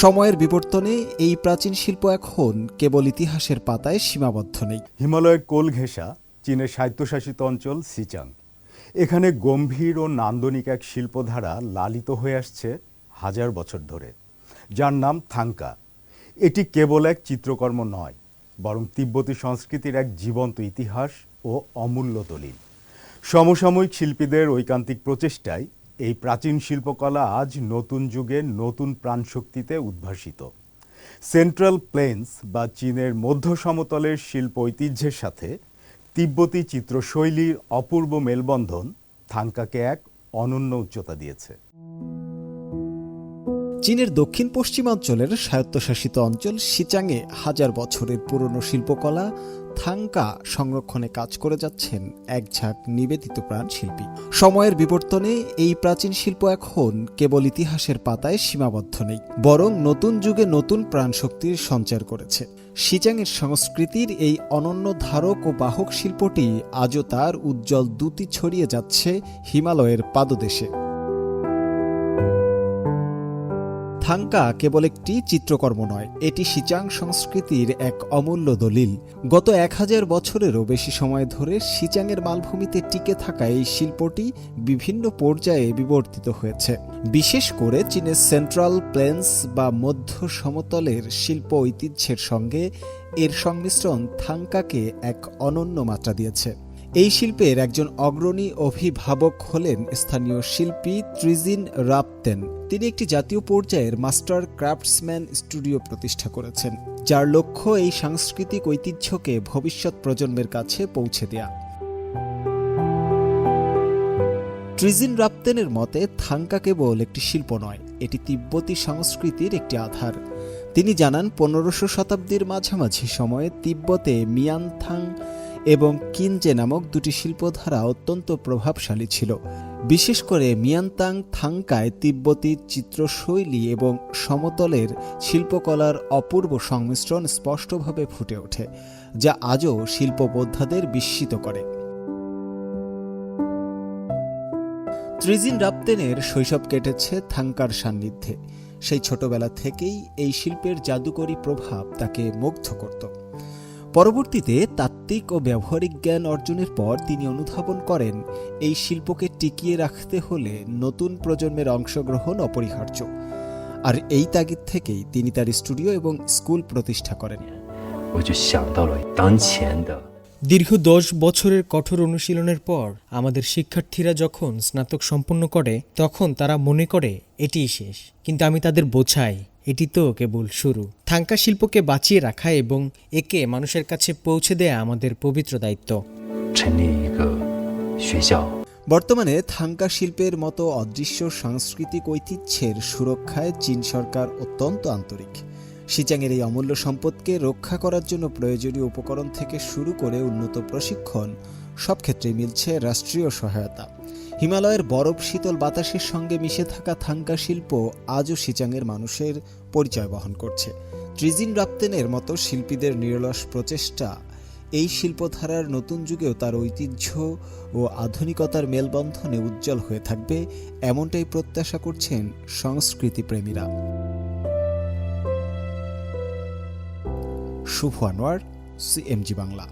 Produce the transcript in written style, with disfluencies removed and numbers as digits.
সময়ের বিবর্তনে এই প্রাচীন শিল্প এখন কেবল ইতিহাসের পাতায় সীমাবদ্ধ নেই। হিমালয়ের কোল ঘেঁষা চীনের স্বায়ত্তশাসিত অঞ্চল সিচাং, এখানে গম্ভীর ও নান্দনিক এক শিল্পধারা লালিত হয়ে আসছে হাজার বছর ধরে, যার নাম থাংকা। এটি কেবল এক চিত্রকর্ম নয়, বরং তিব্বতী সংস্কৃতির এক জীবন্ত ইতিহাস ও অমূল্য দলিল। সমসাময়িক শিল্পীদের ঐকান্তিক প্রচেষ্টায় এই প্রাচীন শিল্পকলা আজ নতুন যুগে নতুন প্রাণশক্তিতে উদ্ভাসিত। সেন্ট্রাল প্লেন্স বা চীনের মধ্য সমতলের শিল্প ঐতিহ্যের সাথে তিব্বতী চিত্রশৈলীর অপূর্ব মেলবন্ধন থাংকাকে এক অনন্য উচ্চতা দিয়েছে। চীনের দক্ষিণ পশ্চিমাঞ্চলের স্বায়ত্তশাসিত অঞ্চল সিচাংয়ে হাজার বছরের পুরনো শিল্পকলা থাংকা সংরক্ষণে কাজ করে যাচ্ছেন এক ঝাঁক নিবেদিত প্রাণ শিল্পী। সময়ের বিবর্তনে এই প্রাচীন শিল্প এখন কেবল ইতিহাসের পাতায় সীমাবদ্ধ নেই, বরং নতুন যুগে নতুন প্রাণশক্তির সঞ্চার করেছে। সিচাংয়ের সংস্কৃতির এই অনন্য ধারক ও বাহক শিল্পটি আজও তার উজ্জ্বল দ্যুতি ছড়িয়ে যাচ্ছে হিমালয়ের পাদদেশে। থাংকা কেবল একটি চিত্রকর্ম নয়, এটি সিচাং সংস্কৃতির এক অমূল্য দলিল। গত 1000 বছরেরও বেশি সময় ধরে সিচাংয়ের মালভূমিতে টিকে থাকা এই শিল্পটি বিভিন্ন পর্যায়ে বিবর্তিত হয়েছে। বিশেষ করে চীনের সেন্ট্রাল প্লেন্স বা মধ্য সমতলের শিল্প ঐতিহ্যের সঙ্গে এর সংমিশ্রণ থাংকাকে এক অনন্য মাত্রা দিয়েছে। এই শিল্পের একজন অগ্রণী অভিভাবক হলেন স্থানীয় শিল্পী ত্রিজিন রাপতেন। তিনি একটি জাতীয় পর্যায়ের মাস্টার ক্রাফটসম্যান স্টুডিও প্রতিষ্ঠা করেছেন, যার লক্ষ্য এই সাংস্কৃতিক ঐতিহ্যকে ভবিষ্যৎ প্রজন্মের কাছে পৌঁছে দেয়া। ত্রিজিন রাপতেনের মতে থাংকা কেবল একটি শিল্প নয়, এটি তিব্বতী সংস্কৃতির একটি আধার। তিনি জানান 1500 শতাব্দীর মাঝামাঝি সময়ে তিব্বতে মিয়ানথাং এবং কিনজে নামক দুটি শিল্পধারা অত্যন্ত প্রভাবশালী ছিল। বিশেষ করে মিয়ানতাং থাংকায় তিব্বতী চিত্রশৈলী এবং সমতলের শিল্পকলার অপূর্ব সংমিশ্রণ স্পষ্টভাবে ফুটে ওঠে, যা আজও শিল্পবোদ্ধাদের বিস্মিত করে। ত্রিজিন রাপতেনের শৈশব কেটেছে থাংকার সান্নিধ্যে। সেই ছোটবেলা থেকেই এই শিল্পের জাদুকরী প্রভাব তাকে মুগ্ধ করত। পরবর্তীতে তাত্ত্বিক ও ব্যবহারিক জ্ঞান অর্জনের পর তিনি অনুধাবন করেন এই শিল্পকে টিকিয়ে রাখতে হলে নতুন প্রজন্মের অংশগ্রহণ অপরিহার্য। আর এই তাগিদ থেকেই তিনি তার স্টুডিও এবং স্কুল প্রতিষ্ঠা করেন। দীর্ঘ 10 বছরের কঠোর অনুশীলনের পর আমাদের শিক্ষার্থীরা যখন স্নাতক সম্পন্ন করে তখন তারা মনে করে এটিই শেষ, কিন্তু আমি তাদের বোঝাই এটি তো কেবল শুরু। থাংকা শিল্পকে বাঁচিয়ে রাখা এবং একে মানুষের কাছে পৌঁছে দেয়া আমাদের পবিত্র দায়িত্ব। বর্তমানে থাংকা শিল্পের মতো অদৃশ্য সাংস্কৃতিক ঐতিহ্যের সুরক্ষায় চীন সরকার অত্যন্ত আন্তরিক। সিচাংয়ের এই অমূল্য সম্পদকে রক্ষা করার জন্য প্রয়োজনীয় উপকরণ থেকে শুরু করে উন্নত প্রশিক্ষণ, সব ক্ষেত্রেই মিলছে রাষ্ট্রীয় সহায়তা। হিমালয়ের বরফ শীতল বাতাসের সঙ্গে মিশে থাকা থাংকা শিল্প আজও সিচাংয়ের মানুষের পরিচয় বহন করছে। ত্রিজিন রাপতেনের মতো শিল্পীদের নিরলস প্রচেষ্টা এই শিল্পধারার নতুন যুগেও তার ঐতিহ্য ও আধুনিকতার মেলবন্ধনে উজ্জ্বল হয়ে থাকবে, এমনটাই প্রত্যাশা করছেন সংস্কৃতি প্রেমীরা। শুভ আনোয়ার, CMG বাংলা।